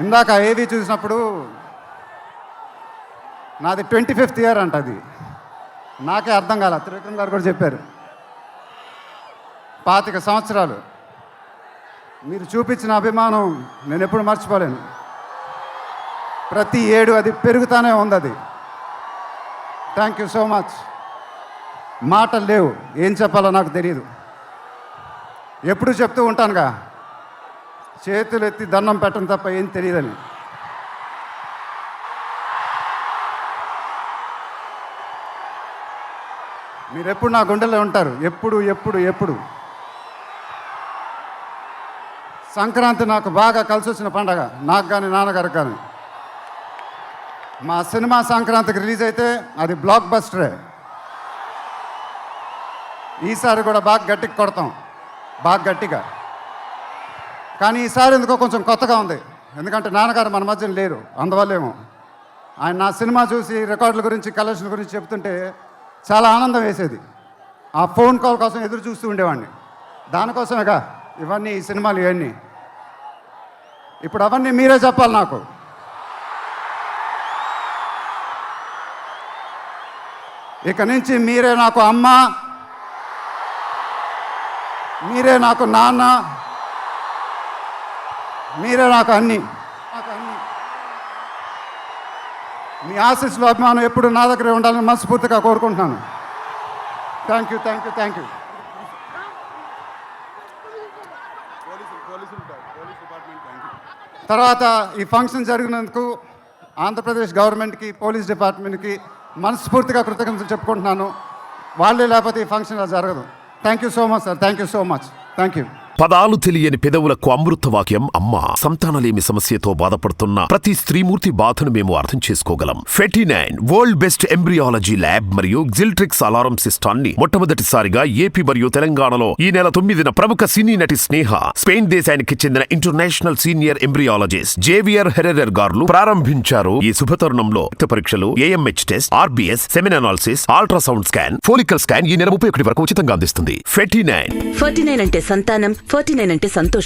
ఇందాక ఏవి చూసినప్పుడు నాది 25th ఇయర్ అంట. అది నాకే అర్థం కాల. త్రివిక్రమ్ గారు కూడా చెప్పారు 25 సంవత్సరాలు. మీరు చూపించిన అభిమానం నేను ఎప్పుడు మర్చిపోలేను. ప్రతి ఏడు అది పెరుగుతానే ఉంది. అది థ్యాంక్ యూ సో మచ్. మాటలు లేవు, ఏం చెప్పాలో నాకు తెలియదు. ఎప్పుడు చెప్తూ ఉంటానుగా, చేతులు ఎత్తి దండం పెట్టడం తప్ప ఏం తెలియదని. మీరు ఎప్పుడు నా గుండెల్లో ఉంటారు, ఎప్పుడు ఎప్పుడు ఎప్పుడు. సంక్రాంతి నాకు బాగా కలిసి వచ్చిన పండగ, నాకు కానీ నాన్నగారికి కానీ. మా సినిమా సంక్రాంతికి రిలీజ్ అయితే అది బ్లాక్ బస్టరే. ఈసారి కూడా బాగా గట్టిగా కొడతాం, బాగా గట్టిగా. కానీ ఈసారి ఎందుకో కొంచెం కొత్తగా ఉంది, ఎందుకంటే నాన్నగారు మన మధ్యన లేరు, అందువల్లేమో. ఆయన నా సినిమా చూసి రికార్డుల గురించి కలెక్షన్ గురించి చెప్తుంటే చాలా ఆనందం వేసేది. ఆ ఫోన్ కాల్ కోసం ఎదురు చూస్తూ ఉండేవాడిని. దానికోసమేగా ఇవన్నీ, ఈ సినిమాలు ఇవన్నీ. ఇప్పుడు అవన్నీ మీరే చెప్పాలి నాకు. ఇక నుంచి మీరే నాకు అమ్మ, మీరే నాకు నాన్న, మీరే నాకు అన్నీ. మీ ఆశీస్సులు, అభిమానం ఎప్పుడు నా దగ్గరే ఉండాలని మనస్ఫూర్తిగా కోరుకుంటున్నాను. Thank you, thank you, thank you. తర్వాత ఈ ఫంక్షన్ జరిగినందుకు ఆంధ్రప్రదేశ్ గవర్నమెంట్కి, పోలీస్ డిపార్ట్మెంట్కి మనస్ఫూర్తిగా కృతజ్ఞతలు చెప్పుకుంటున్నాను. వాళ్ళే లేకపోతే ఈ ఫంక్షన్ ఇలా జరగదు. Thank you so much sir, thank you so much, thank you. పదాలు తెలియని పెదవులకు అమృత వాక్యం అమ్మ. సంతానలేమి సమస్యతో బాధపడుతున్న ప్రతి స్త్రీమూర్తి బాధను మేము అర్థం చేసుకోగలం. ఫెటినైన్ వరల్డ్ బెస్ట్ ఎంబ్రియాలజీ ల్యాబ్ మరియు జిల్ట్రిక్స్ అలారం సిస్టాన్ని మొట్టమొదటిసారిగా ఏపీ మరియు తెలంగాణలో ఈ నెల 9న ప్రముఖ సినీ నటి స్నేహ, స్పెయిన్ దేశానికి చెందిన international senior embryologist Javier Herrera గారు ప్రారంభించారు. ఈ శుభతరుణంలో రక్త పరీక్షలు, AMH test, RBS, సెమిన్ analysis, ultrasound scan, follicle scan ఈ నెల 31 వరకు ఉచితంగా అందిస్తుంది. ఫెటినైన్ అంటే సంతానం, 49 అంటే సంతోషం.